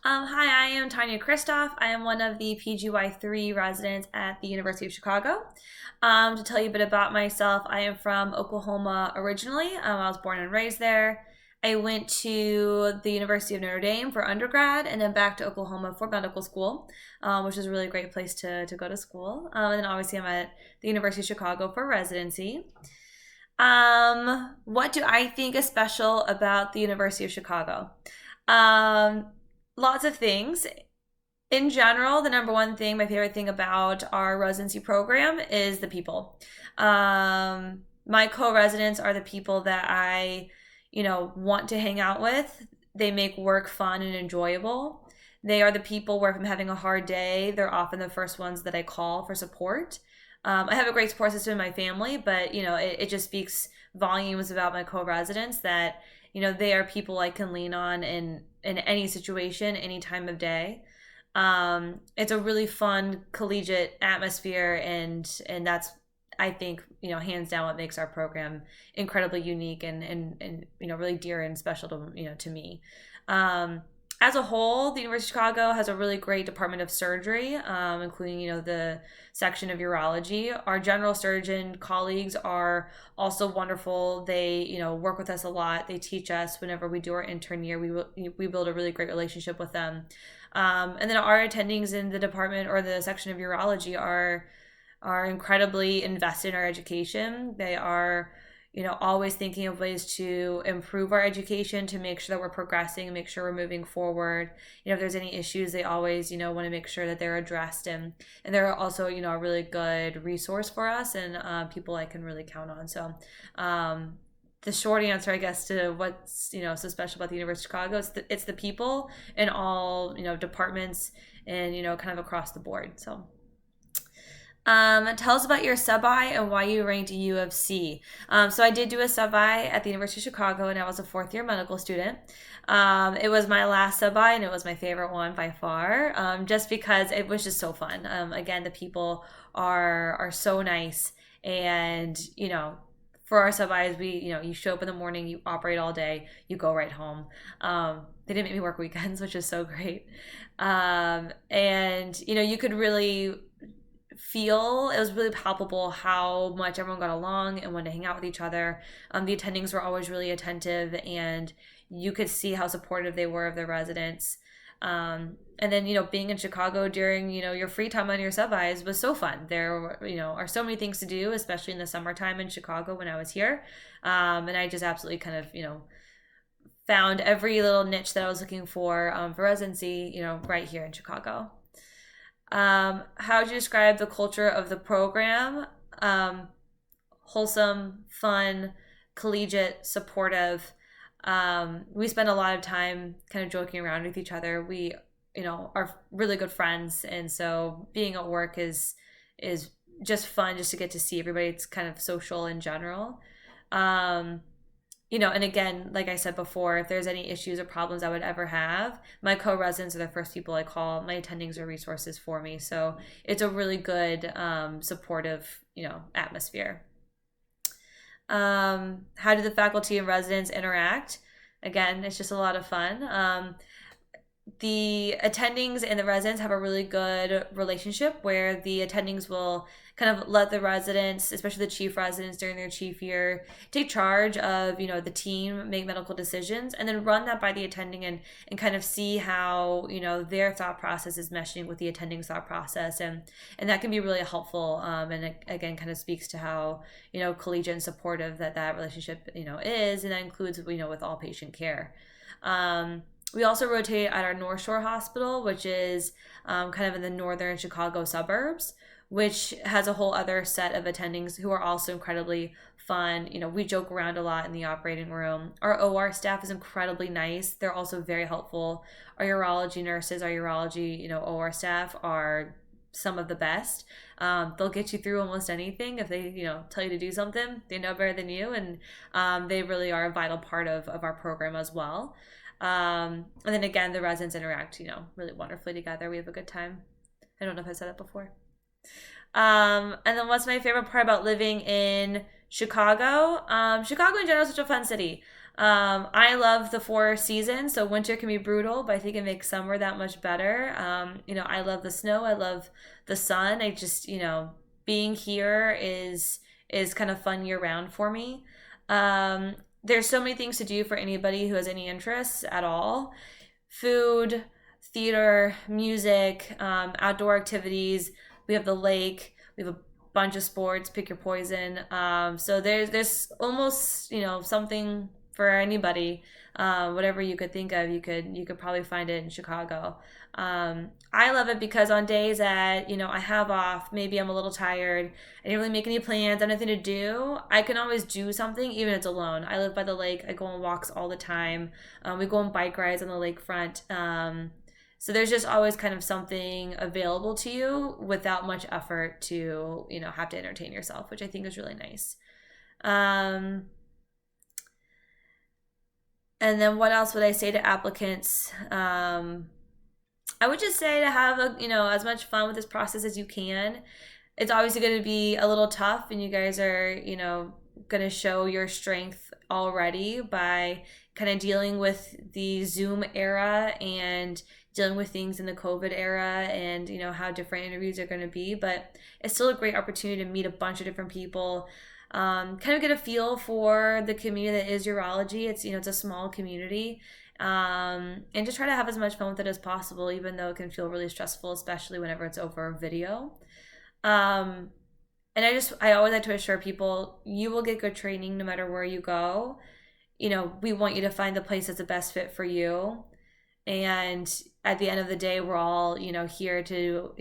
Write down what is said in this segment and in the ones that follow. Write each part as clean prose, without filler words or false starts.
Hi, I am Tanya Kristof. I am one of the PGY3 residents at the University of Chicago. To tell you a bit about myself, I am from Oklahoma originally. I was born and raised there. I went to the University of Notre Dame for undergrad and then back to Oklahoma for medical school, which is a really great place to go to school. And then obviously I'm at the University of Chicago for residency. What do I think is special about the University of Chicago? Um, Lots of things. In general, the number one thing, my favorite thing about our residency program is the people. My co-residents are the people that I want to hang out with. They make work fun and enjoyable. They are the people where if I'm having a hard day, they're often the first ones that I call for support. I have a great support system in my family, but it just speaks volumes about my co-residents that they are people I can lean on in any situation, any time of day. It's a really fun collegiate atmosphere, and that's I think hands down what makes our program incredibly unique and really dear and special to me. As a whole, the University of Chicago has a really great department of surgery, including the section of urology. Our general surgeon colleagues are also wonderful. They work with us a lot. They teach us whenever we do our intern year. We build a really great relationship with them. And then our attendings in the department or the section of urology are incredibly invested in our education. They are always thinking of ways to improve our education, to make sure that we're progressing, make sure we're moving forward. If there's any issues, they always want to make sure that they're addressed, and they're also a really good resource for us and people I can really count on. So the short answer, I guess, to what's so special about the University of Chicago, it's the people in all departments and kind of across the board. So tell us about your sub-I and why you ranked U of C. So I did do a sub-I at the University of Chicago, and I was a fourth-year medical student. It was my last sub-I, and it was my favorite one by far, just because it was just so fun. Again, the people are so nice, and for our sub-Is, you show up in the morning, you operate all day, you go right home. They didn't make me work weekends, which is so great. And you could really feel, it was really palpable how much everyone got along and wanted to hang out with each other. The attendings were always really attentive, and you could see how supportive they were of their residents. And then being in Chicago during your free time on your sub-Is was so fun. There are so many things to do, especially in the summertime in Chicago when I was here. And I just absolutely kind of found every little niche that I was looking for residency right here in Chicago. How would you describe the culture of the program? Wholesome, fun, collegiate, supportive. We spend a lot of time kind of joking around with each other. We, are really good friends, and so being at work is just fun, just to get to see everybody. It's kind of social in general. And again, like I said before, if there's any issues or problems I would ever have, my co-residents are the first people I call. My attendings are resources for me. So it's a really good, supportive, atmosphere. How do the faculty and residents interact? Again, it's just a lot of fun. The attendings and the residents have a really good relationship where the attendings will kind of let the residents, especially the chief residents during their chief year, take charge of the team, make medical decisions, and then run that by the attending and kind of see how their thought process is meshing with the attending's thought process, and that can be really helpful, and it, again, kind of speaks to how collegiate and supportive that relationship is, and that includes with all patient care. We also rotate at our North Shore Hospital, which is kind of in the northern Chicago suburbs, which has a whole other set of attendings who are also incredibly fun. We joke around a lot in the operating room. Our OR staff is incredibly nice. They're also very helpful. Our urology nurses, our urology, OR staff are some of the best. They'll get you through almost anything if they, tell you to do something. They know better than you, and they really are a vital part of our program as well. And then again, the residents interact, really wonderfully together. We have a good time. I don't know if I said that before. And then what's my favorite part about living in Chicago? Chicago in general is such a fun city. I love the four seasons. So winter can be brutal, but I think it makes summer that much better. I love the snow. I love the sun. I just, being here is kind of fun year round for me. Um, there's so many things to do for anybody who has any interests at all. Food, theater, music, outdoor activities. We have the lake. We have a bunch of sports. Pick your poison. So there's almost something for anybody. Whatever you could think of, you could probably find it in Chicago. I love it because on days that I have off, maybe I'm a little tired, I didn't really make any plans, I have nothing to do. I can always do something, even if it's alone. I live by the lake. I go on walks all the time. We go on bike rides on the lakefront. So there's just always kind of something available to you without much effort to have to entertain yourself, which I think is really nice. Um, and then what else would I say to applicants? I would just say to have as much fun with this process as you can. It's obviously going to be a little tough, and you guys are going to show your strength already by kind of dealing with the Zoom era and dealing with things in the COVID era, and how different interviews are going to be. But it's still a great opportunity to meet a bunch of different people, kind of get a feel for the community that is urology. It's a small community, and just try to have as much fun with it as possible, even though it can feel really stressful, especially whenever it's over video. Um, and I always like to assure people, you will get good training no matter where you go. We want you to find the place that's the best fit for you. And at the end of the day, we're all, here to,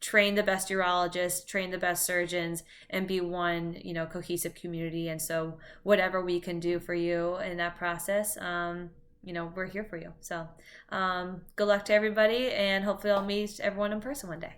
train the best urologists, train the best surgeons, and be one, cohesive community. And so whatever we can do for you in that process, we're here for you. So good luck to everybody, and hopefully I'll meet everyone in person one day.